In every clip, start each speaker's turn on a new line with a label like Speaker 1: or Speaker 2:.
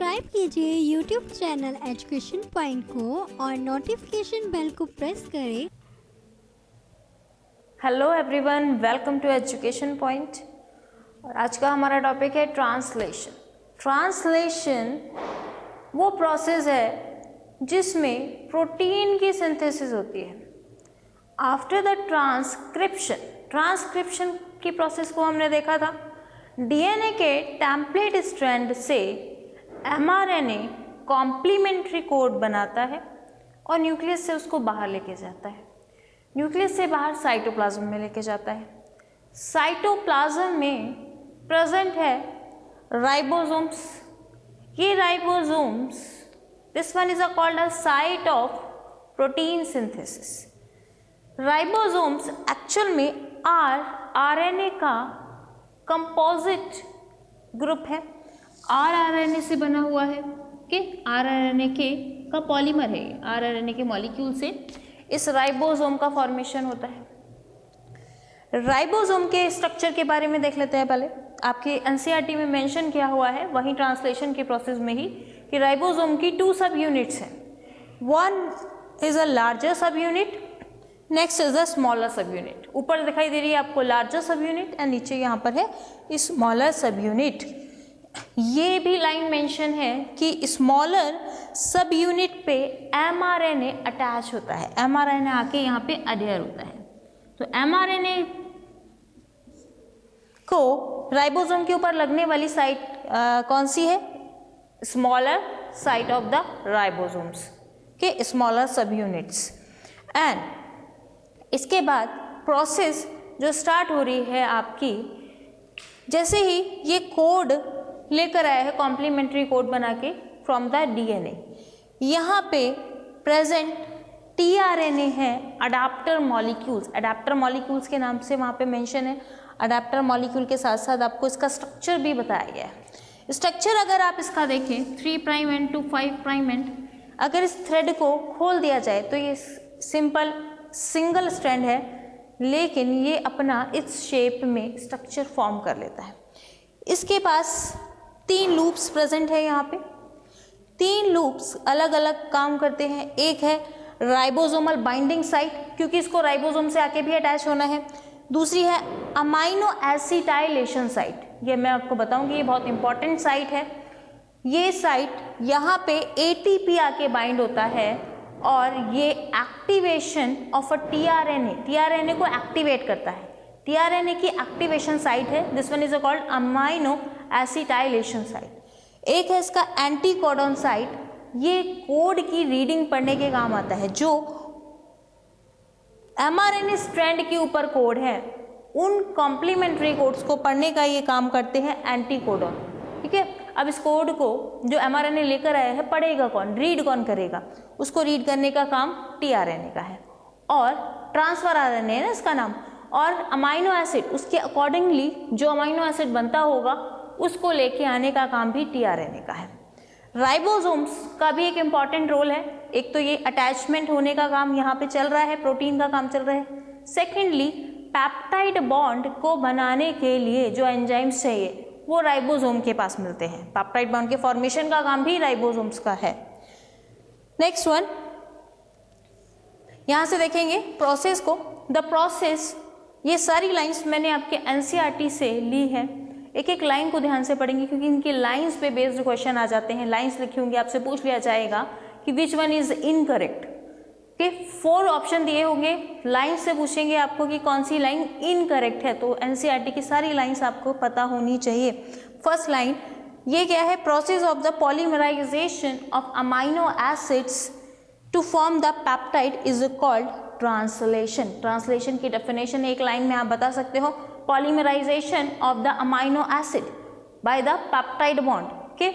Speaker 1: Subscribe कीजिए YouTube channel education point को और नोटिफिकेशन बेल को प्रेस करें।
Speaker 2: Hello everyone, welcome to education point. और आज का हमारा टॉपिक है ट्रांसलेशन। ट्रांसलेशन वो प्रोसेस है जिसमें प्रोटीन की सिंथेसिस होती है। आफ्टर द ट्रांसक्रिप्शन की प्रोसेस को हमने देखा था। डीएनए के टेम्पलेट स्ट्रैंड से एमआरएनए कॉम्प्लीमेंट्री कोड बनाता है और न्यूक्लियस से उसको बाहर लेके जाता है। न्यूक्लियस से बाहर साइटोप्लाज्म में लेके जाता है। साइटोप्लाज्म में प्रेजेंट है राइबोसोम्स। ये ribosomes, this one is called a site of protein synthesis. Ribosomes actual में आरएनए का कंपोजिट ग्रुप है। आरएनए से बना हुआ है कि आरएनए का पॉलीमर है। आरएनए के मॉलिक्यूल से इस राइबोसोम का फॉर्मेशन होता है। राइबोसोम के स्ट्रक्चर के बारे में देख लेते हैं पहले। आपके एनसीईआरटी में मेंशन किया हुआ है, वहीं ट्रांसलेशन के प्रोसेस में ही, कि राइबोसोम की 2 सब यूनिट्स हैं। वन इज अ लार्जर सब unit, next is the smaller सब यूनिट। ऊपर दिखाई दे रही है आपको लार्जर सब यूनिट एंड नीचे यहाँ पर है स्मॉलर सब यूनिट। ये भी लाइन मेंशन है कि स्मॉलर सब यूनिट पे एमआरएनए अटैच होता है। एमआरएनए आके यहाँ पे अडेयर होता है। तो एमआरएनए को राइबोसोम के ऊपर लगने वाली साइट कौन सी है? Smaller site of the ribosomes के स्मॉलर सब यूनिट्स। एंड इसके बाद प्रोसेस जो स्टार्ट हो रही है आपकी, जैसे ही ये कोड लेकर आया है कॉम्प्लीमेंट्री कोड बना के फ्रॉम द डीएनए, यहाँ पे प्रेजेंट टीआरएनए है अडाप्टर मॉलिक्यूल्स। अडाप्टर मॉलिक्यूल्स के नाम से वहाँ पे मेंशन है। अडाप्टर मॉलिक्यूल के साथ साथ आपको इसका स्ट्रक्चर भी बताया गया है। स्ट्रक्चर अगर आप इसका देखें 3' एंड टू 5' एंड, अगर इस थ्रेड को खोल दिया जाए तो ये सिंपल सिंगल स्ट्रैंड है, लेकिन ये अपना इस शेप में स्ट्रक्चर फॉर्म कर लेता है। इसके पास 3 लूप्स प्रेजेंट है। यहाँ पे 3 लूप्स अलग अलग काम करते हैं। एक है राइबोसोमल बाइंडिंग साइट, क्योंकि इसको राइबोसोम से आके भी अटैच होना है। दूसरी है अमाइनो एसिटाइलेशन साइट। ये मैं आपको बताऊंगी, ये बहुत इंपॉर्टेंट साइट है। ये साइट यहाँ पे एटीपी आके बाइंड होता है और ये एक्टिवेशन ऑफ अ टीआरएनए को एक्टिवेट करता है। टीआरएनए की एक्टिवेशन साइट है। This one is called amino acetylation site. एक है इसका एंटीकोडॉन साइट। ये कोड की रीडिंग पढ़ने के काम आता है। जो एमआरएनए स्ट्रैंड के ऊपर कोड है, उन कॉम्प्लीमेंट्री कोड्स को पढ़ने का ये काम करते हैं एंटीकोडॉन। ठीक है। अब इस कोड को जो एमआरएनए लेकर आया है, पढ़ेगा कौन, रीड कौन करेगा? उसको रीड करने का काम टीआरएनए का है। और ट्रांसफर आरएनए है ना इसका नाम। और अमाइनो एसिड, उसके अकॉर्डिंगली जो अमाइनो एसिड बनता होगा उसको लेके आने का काम भी टीआरएनए का है। राइबोसोम्स का भी एक इम्पॉर्टेंट रोल है। एक तो ये अटैचमेंट होने का काम यहाँ पे चल रहा है, प्रोटीन का काम चल रहा है। सेकेंडली, पेप्टाइड बॉन्ड को बनाने के लिए जो एंजाइम्स चाहिए वो राइबोसोम के पास मिलते हैं। पेप्टाइड बॉन्ड के फॉर्मेशन का काम भी राइबोसोम्स का है। नेक्स्ट वन, यहां से देखेंगे प्रोसेस को। द प्रोसेस, ये सारी लाइंस मैंने आपके एनसीईआरटी से ली है। एक एक लाइन को ध्यान से पढ़ेंगे, क्योंकि इनकी लाइंस पे बेस्ड क्वेश्चन आ जाते हैं। लाइंस लिखी होंगी, आपसे पूछ लिया जाएगा कि विच वन इज इनकरेक्ट। के 4 ऑप्शन दिए होंगे, लाइन से पूछेंगे आपको कि कौन सी लाइन इनकरेक्ट है। तो एनसीईआरटी की सारी लाइंस आपको पता होनी चाहिए। फर्स्ट लाइन ये क्या है? Process of the polymerisation of amino acids to form the peptide is called translation. Translation की डेफिनेशन एक लाइन में आप बता सकते हो। Polymerisation of the amino acid by the peptide bond के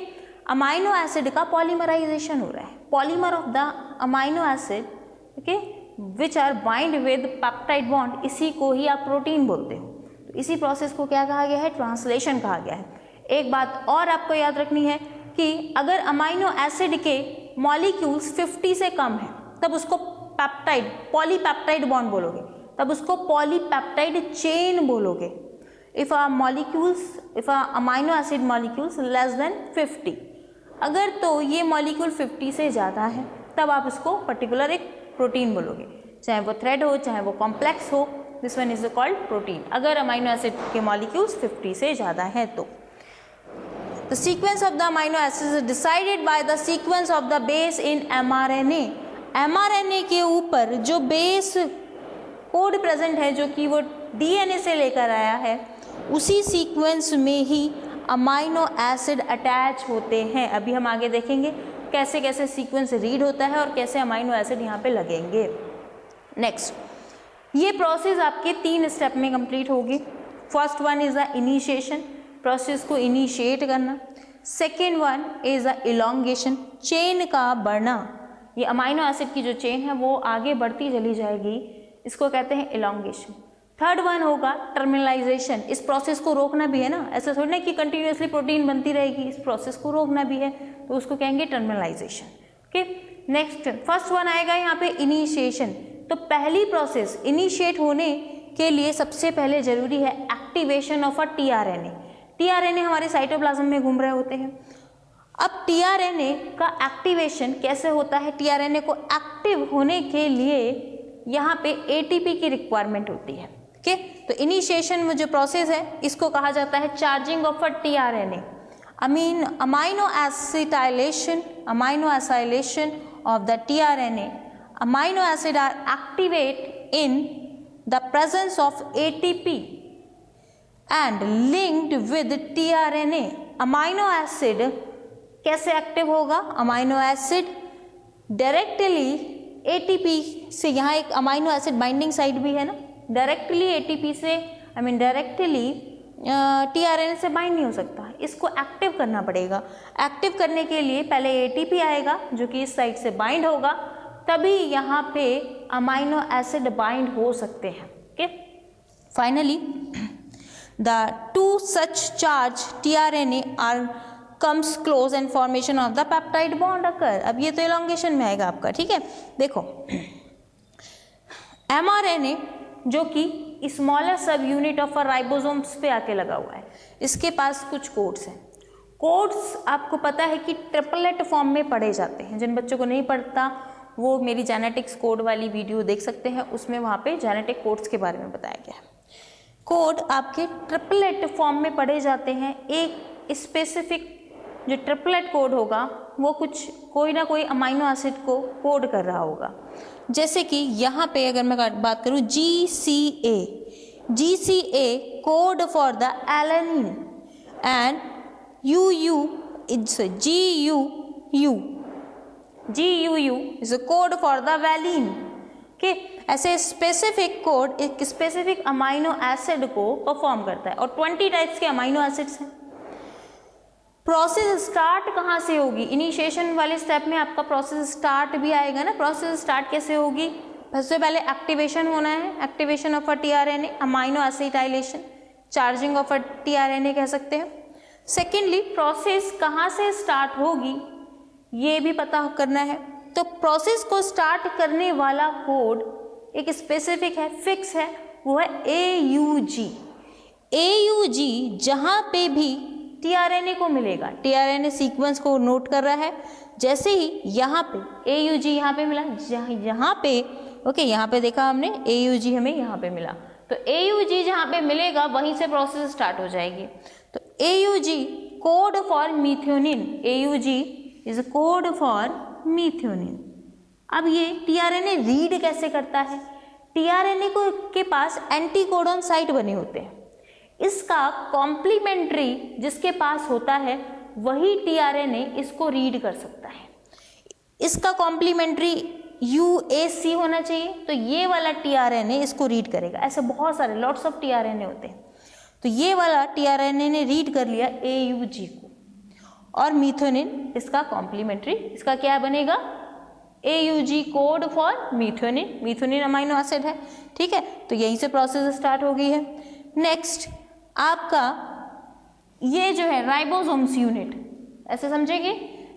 Speaker 2: अमाइनो एसिड का पॉलीमराइजेशन हो रहा है। Polymer of the amino acid which are bind with peptide bond, इसी को ही आप प्रोटीन बोलते हो। तो इसी प्रोसेस को क्या कहा गया है? ट्रांसलेशन कहा गया है। एक बात और आपको याद रखनी है कि अगर अमाइनो एसिड के मॉलिक्यूल्स 50 से कम है, तब उसको पेप्टाइड, पॉलीपेप्टाइड बॉन्ड बोलोगे, तब उसको पॉलीपेप्टाइड चेन बोलोगे। If a amino acid molecules less than 50, अगर तो ये मॉलिक्यूल 50 से ज़्यादा है तब आप इसको पर्टिकुलर एक प्रोटीन बोलोगे, चाहे वो थ्रेड हो चाहे वो कॉम्प्लेक्स हो, this one is called protein. अगर अमाइनो एसिड के मॉलिक्यूल्स 50 से ज़्यादा है तो the sequence of the amino acids is decided by the sequence of the base in mRNA। mRNA के ऊपर जो बेस कोड प्रेजेंट है जो कि वो DNA से लेकर आया है, उसी सीक्वेंस में ही अमाइनो एसिड अटैच होते हैं। अभी हम आगे देखेंगे कैसे कैसे सीक्वेंस रीड होता है और कैसे अमाइनो एसिड यहाँ पे लगेंगे। नेक्स्ट, ये प्रोसेस आपके 3 स्टेप में कंप्लीट होगी। First one is the initiation, process को इनिशिएट करना। Second one is the elongation, chain का बढ़ना। ये अमाइनो एसिड की जो चेन है वो आगे बढ़ती चली जाएगी, इसको कहते हैं इलोंगेशन। थर्ड वन होगा टर्मिनलाइजेशन, इस प्रोसेस को रोकना भी है ना, ऐसा थोड़ी ना कि कंटिन्यूसली प्रोटीन बनती रहेगी, इस प्रोसेस को रोकना भी है तो उसको कहेंगे terminalisation. Okay, next first one आएगा यहाँ पे इनिशिएशन। तो पहली प्रोसेस इनिशिएट होने के लिए सबसे पहले जरूरी है activation of a tRNA. TRNA हमारे साइटोप्लाज्म में घूम रहे होते हैं। अब टीआरएनए का एक्टिवेशन कैसे होता है? टीआरएनए को एक्टिव होने के लिए यहाँ पे एटीपी की रिक्वायरमेंट होती है। ओके, तो इनिशिएशन में जो प्रोसेस है इसको कहा जाता है charging of a tRNA. Aminoacylation of the tRNA, amino acid are activate in the presence of ATP and linked with tRNA. Amino acid कैसे एक्टिव होगा? अमाइनो एसिड डायरेक्टली एटीपी से, यहाँ एक अमाइनो एसिड बाइंडिंग साइट भी है ना, directly ATP से directly tRNA से बाइंड नहीं हो सकता, इसको एक्टिव करना पड़ेगा। एक्टिव करने के लिए पहले एटीपी आएगा जो कि इस साइड से बाइंड होगा, तभी यहाँ पे अमाइनो एसिड बाइंड हो सकते हैं। Okay, finally the two such charge tRNA are comes close and formation of the peptide bond occur. अब ये तो एलोंगेशन में आएगा आपका, ठीक है। देखो एमआरएनए जो कि स्मॉलर सब यूनिट ऑफ अ राइबोसोम्स पे आके लगा हुआ है, इसके पास कुछ कोड्स हैं। कोड्स आपको पता है कि ट्रिपलेट फॉर्म में पढ़े जाते हैं। जिन बच्चों को नहीं पढ़ता वो मेरी जेनेटिक्स कोड वाली वीडियो देख सकते हैं, उसमें वहाँ पे जेनेटिक कोड्स के बारे में बताया गया है। कोड आपके ट्रिपलेट फॉर्म में पढ़े जाते हैं। एक स्पेसिफिक जो ट्रिपलेट कोड होगा वो कुछ कोई ना कोई अमाइनो एसिड को कोड कर रहा होगा। जैसे कि यहाँ पे अगर मैं बात करूँ GCA code for the alanine and UU it's GUU is a code for the valine. के ऐसे स्पेसिफिक कोड एक स्पेसिफिक अमाइनो एसिड को परफॉर्म करता है और 20 टाइप्स के अमाइनो एसिड्स हैं। प्रोसेस स्टार्ट कहाँ से होगी? इनिशिएशन वाले स्टेप में आपका प्रोसेस स्टार्ट भी आएगा ना। प्रोसेस स्टार्ट कैसे होगी? सबसे पहले एक्टिवेशन होना है, activation of a tRNA, amino acetylation, charging of a tRNA कह सकते हैं। सेकेंडली प्रोसेस कहाँ से स्टार्ट होगी ये भी पता करना है। तो प्रोसेस को स्टार्ट करने वाला कोड एक स्पेसिफिक है, फिक्स है, वो है AUG। जहाँ पे भी टीआरएनए को मिलेगा, टीआरएनए सीक्वेंस को नोट कर रहा है। जैसे ही यहाँ पे AUG यहाँ पे मिला, यहाँ पे ओके, यहाँ पे देखा हमने AUG हमें यहाँ पे मिला, तो AUG जहाँ पे मिलेगा वहीं से प्रोसेस स्टार्ट हो जाएगी। तो AUG code for मीथियोनिन, AUG is code for मीथियोनिन। अब ये टीआरएनए रीड कैसे करता है? टीआरएनए को के पास एंटीकोडॉन साइट बने होते हैं। इसका कॉम्प्लीमेंट्री जिसके पास होता है वही टीआरएनए इसको रीड कर सकता है। इसका कॉम्प्लीमेंट्री UAC होना चाहिए, तो ये वाला टीआरएनए इसको रीड करेगा। ऐसे बहुत सारे लॉट्स ऑफ टीआरएनए होते हैं, तो ये वाला टीआरएनए ने रीड कर लिया AUG को, और मीथोनिन इसका कॉम्प्लीमेंट्री, इसका क्या बनेगा? AUG code for methionine. Methionine amino acid है, ठीक है। तो यहीं से प्रोसेस स्टार्ट हो गई है। नेक्स्ट आपका ये जो है राइबोसोम्स यूनिट, ऐसे समझेंगे,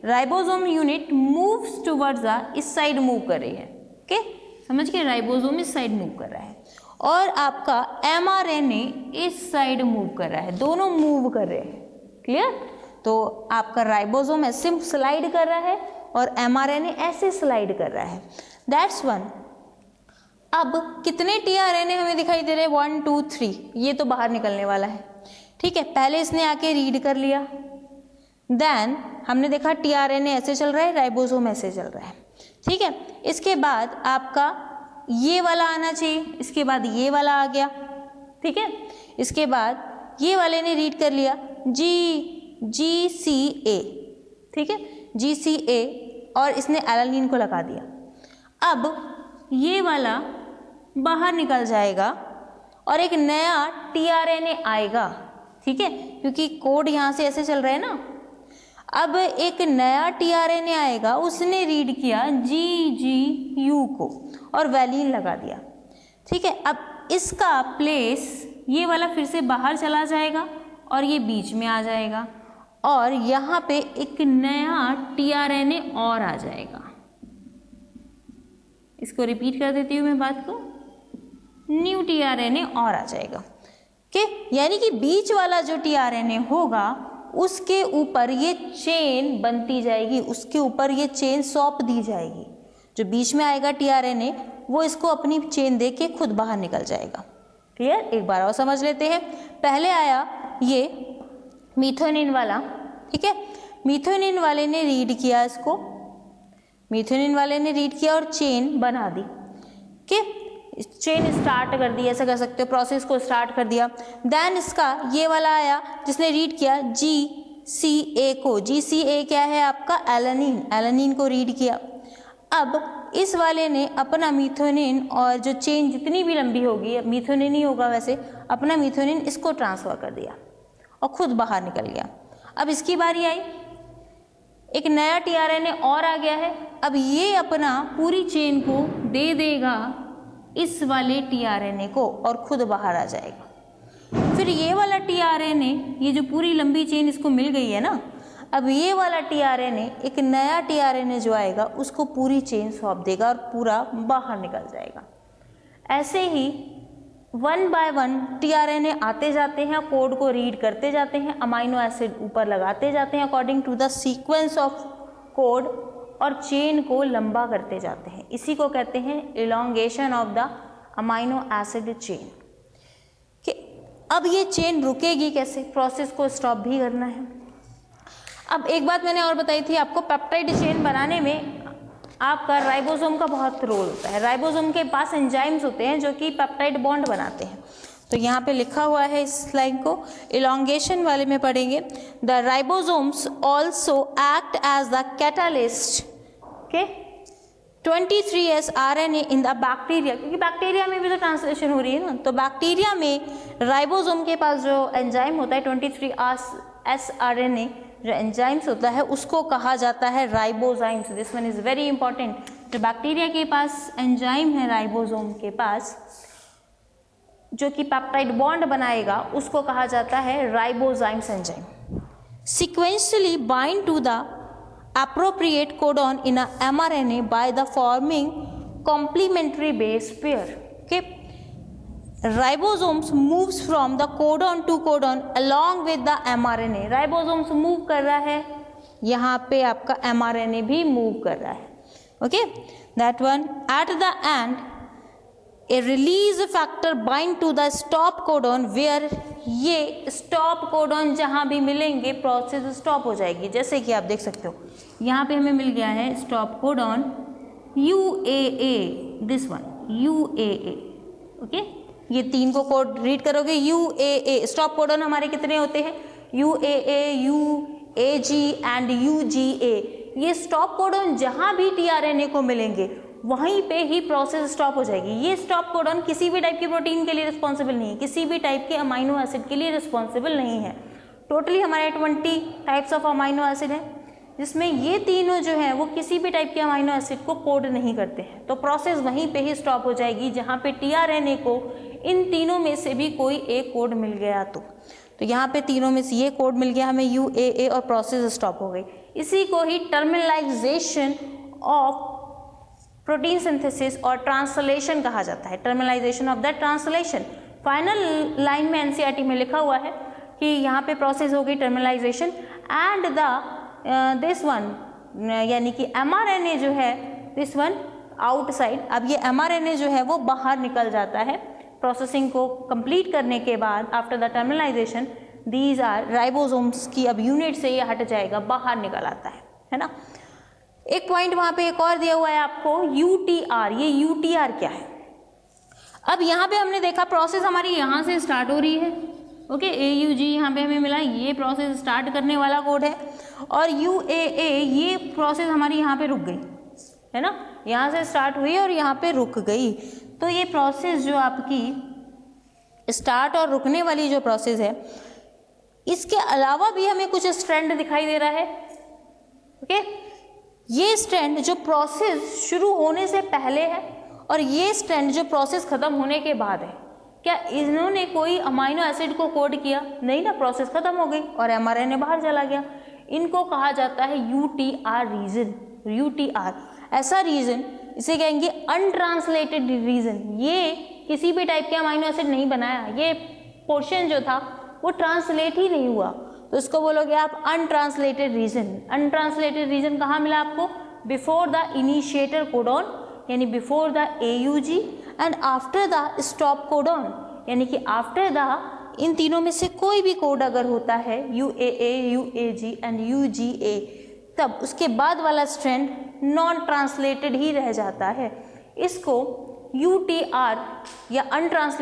Speaker 2: राइबोसोम यूनिट मूव्स टुवर्ड्स इस साइड मूव कर रही है। ओके, समझ गए, राइबोसोम इस साइड मूव कर रहा है और आपका mRNA इस साइड मूव कर रहा है, दोनों मूव कर रहे हैं। क्लियर? तो आपका राइबोसोम ऐसे स्लाइड कर रहा है और mRNA ऐसे स्लाइड कर रहा है, दैट्स वन। अब कितने tRNA हमें दिखाई दे रहे हैं? 1 2 3, ये तो बाहर निकलने वाला है, ठीक है। पहले इसने आके रीड कर लिया, देन हमने देखा tRNA ऐसे चल रहा है, राइबोसोम ऐसे चल रहा है, ठीक है। इसके बाद आपका ये वाला आना चाहिए, इसके बाद ये वाला आ गया, ठीक है। इसके बाद ये वाले ने रीड कर लिया GCA, ठीक है, GCA, और इसने एलानिन को लगा दिया। अब ये वाला बाहर निकल जाएगा और एक नया tRNA आएगा, ठीक है, क्योंकि कोड यहाँ से ऐसे चल रहा है ना। अब एक नया tRNA आएगा, उसने रीड किया GGU को और वैलिन लगा दिया, ठीक है। अब इसका प्लेस ये वाला फिर से बाहर चला जाएगा और ये बीच में आ जाएगा और यहाँ पे एक नया tRNA और आ जाएगा। इसको रिपीट कर देती हूँ मैं बात को, न्यू tRNA और आ जाएगा, ओके। यानी कि बीच वाला जो tRNA होगा उसके ऊपर ये चेन बनती जाएगी, उसके ऊपर ये चेन सौंप दी जाएगी। जो बीच में आएगा tRNA वो इसको अपनी चेन दे के खुद बाहर निकल जाएगा। क्लियर? एक बार और समझ लेते हैं। पहले आया ये मीथोनिन वाला, ठीक है। मीथोनिन वाले ने रीड किया इसको, मीथोनिन वाले ने रीड किया और चेन बना दी, ठीक है। चेन स्टार्ट कर दी, ऐसा कर सकते हो, प्रोसेस को स्टार्ट कर दिया। देन इसका ये वाला आया जिसने रीड किया GCA को, GCA क्या है आपका? एलानिन, एलानिन को रीड किया। अब इस वाले ने अपना मीथोनिन और जो चेन जितनी भी लंबी होगी, मीथोनिन ही होगा वैसे, अपना मीथोनिन इसको ट्रांसफ़र कर दिया और खुद बाहर निकल गया। अब इसकी बारी आई, एक नया tRNA और आ गया है। अब ये अपना पूरी चेन को दे देगा इस वाले tRNA को और खुद बाहर आ जाएगा। फिर ये वाला tRNA, ये जो पूरी लंबी चेन इसको मिल गई है ना, अब ये वाला tRNA एक नया tRNA जो आएगा उसको पूरी चेन सौंप देगा और पूरा बाहर निकल जाएगा। ऐसे ही 1 बाय 1 tRNA आते जाते हैं, कोड को रीड करते जाते हैं, अमाइनो एसिड ऊपर लगाते जाते हैं according to the sequence of code, और चेन को लंबा करते जाते हैं। इसी को कहते हैं elongation of the amino acid chain. कि अब ये चेन रुकेगी कैसे? प्रोसेस को स्टॉप भी करना है। अब एक बात मैंने और बताई थी आपको, पेप्टाइड चेन बनाने में आपका राइबोसोम का बहुत रोल होता है। राइबोसोम के पास एंजाइम्स होते हैं जो कि पेप्टाइड बॉन्ड बनाते हैं। तो यहाँ पे लिखा हुआ है, इस लाइन को इलोंगेशन वाले में पढ़ेंगे, the ribosomes also act as the catalyst, okay, 23S RNA in the bacteria, क्योंकि बैक्टीरिया में भी तो ट्रांसलेशन हो रही है ना, तो बैक्टीरिया में राइबोसोम के पास जो एंजाइम होता है 23S RNA जो एंजाइम्स होता है उसको कहा जाता है ribozymes. This one is very important. जो बैक्टीरिया के पास एंजाइम है राइबोसोम के पास जो कि पेप्टाइड बॉन्ड बनाएगा उसको कहा जाता है ribozymes enzyme. Sequentially bind to the appropriate codon in a mRNA by the forming complementary base pair. Okay, ribosomes moves from the codon to codon along with the mRNA. ribosomes move कर रहा है, यहाँ पे आपका mRNA भी move कर रहा है. Okay, that one. At the end a release factor bind to the stop codon where ये stop codon जहाँ भी मिलेंगे प्रोसेस स्टॉप हो जाएगी। जैसे कि आप देख सकते हो यहाँ पे हमें मिल गया है stop codon UAA, this one UAA, okay. ये तीन को कोड रीड करोगे UAA। स्टॉप कोडॉन हमारे कितने होते हैं? UAA, UAG and UGA। ये स्टॉप कोडॉन जहाँ भी tRNA को मिलेंगे वहीं पे ही प्रोसेस स्टॉप हो जाएगी। ये स्टॉप कोडॉन किसी भी टाइप की प्रोटीन के लिए रिस्पॉन्सिबल नहीं है, किसी भी टाइप के अमाइनो एसिड के लिए रिस्पॉन्सिबल नहीं है। टोटली हमारे 20 टाइप्स ऑफ अमाइनो एसिड है जिसमें ये तीनों जो है वो किसी भी टाइप के अमाइनो एसिड को कोड नहीं करते हैं। तो प्रोसेस वहीं पे ही स्टॉप हो जाएगी जहाँ पे tRNA को इन तीनों में से भी कोई एक कोड मिल गया तो यहाँ पे तीनों में से ये कोड मिल गया हमें UAA और प्रोसेस स्टॉप हो गई। इसी को ही टर्मिनलाइजेशन ऑफ प्रोटीन सिंथेसिस और ट्रांसलेशन कहा जाता है। Terminalisation of the translation. Final line में NCERT में लिखा हुआ है कि यहाँ पे प्रोसेस हो गई terminalisation and the this one यानी कि mRNA जो है दिस वन आउटसाइड। अब ये mRNA जो है वो बाहर निकल जाता है प्रोसेसिंग को कंप्लीट करने के बाद। After the terminalisation these are ribosomes की अब यूनिट से ये हट जाएगा, बाहर निकल आता है ना। एक पॉइंट वहाँ पे एक और दिया हुआ है आपको UTR। ये UTR क्या है? अब यहाँ पे हमने देखा प्रोसेस हमारी यहाँ से स्टार्ट हो रही है, ओके, AUG यहाँ पे हमें मिला, ये प्रोसेस स्टार्ट करने वाला कोड है, और UAA ये प्रोसेस हमारी यहाँ पे रुक गई है ना, यहाँ से स्टार्ट हुई और यहाँ पे रुक गई। तो ये प्रोसेस जो आपकी स्टार्ट और रुकने वाली जो प्रोसेस है, इसके अलावा भी हमें कुछ स्ट्रैंड दिखाई दे रहा है, ओके। ये स्ट्रैंड जो प्रोसेस शुरू होने से पहले है और ये स्ट्रैंड जो प्रोसेस खत्म होने के बाद है। क्या इन्होंने कोई अमाइनो एसिड को कोड किया? नहीं ना, प्रोसेस खत्म हो गई और mRNA बाहर चला गया। इनको कहा जाता है UTR रीजन। UTR ऐसा रीजन, इसे कहेंगे अनट्रांसलेटेड रीजन। ये किसी भी टाइप के अमाइनो एसिड नहीं बनाया, ये पोर्शन जो था वो ट्रांसलेट ही नहीं हुआ, तो इसको बोलोगे आप अनट्रांसलेटेड रीजन। अनट्रांसलेटेड रीजन कहाँ मिला आपको? बिफोर द इनिशिएटर कोडॉन यानी before the AUG and after the stop codon, यानी कि आफ्टर द इन तीनों में से कोई भी कोड अगर होता है UAA, UAG एंड UGA, तब उसके बाद वाला स्ट्रैंड नॉन ट्रांसलेटेड ही रह जाता है। इसको UTR या अनट्रांसलेटेड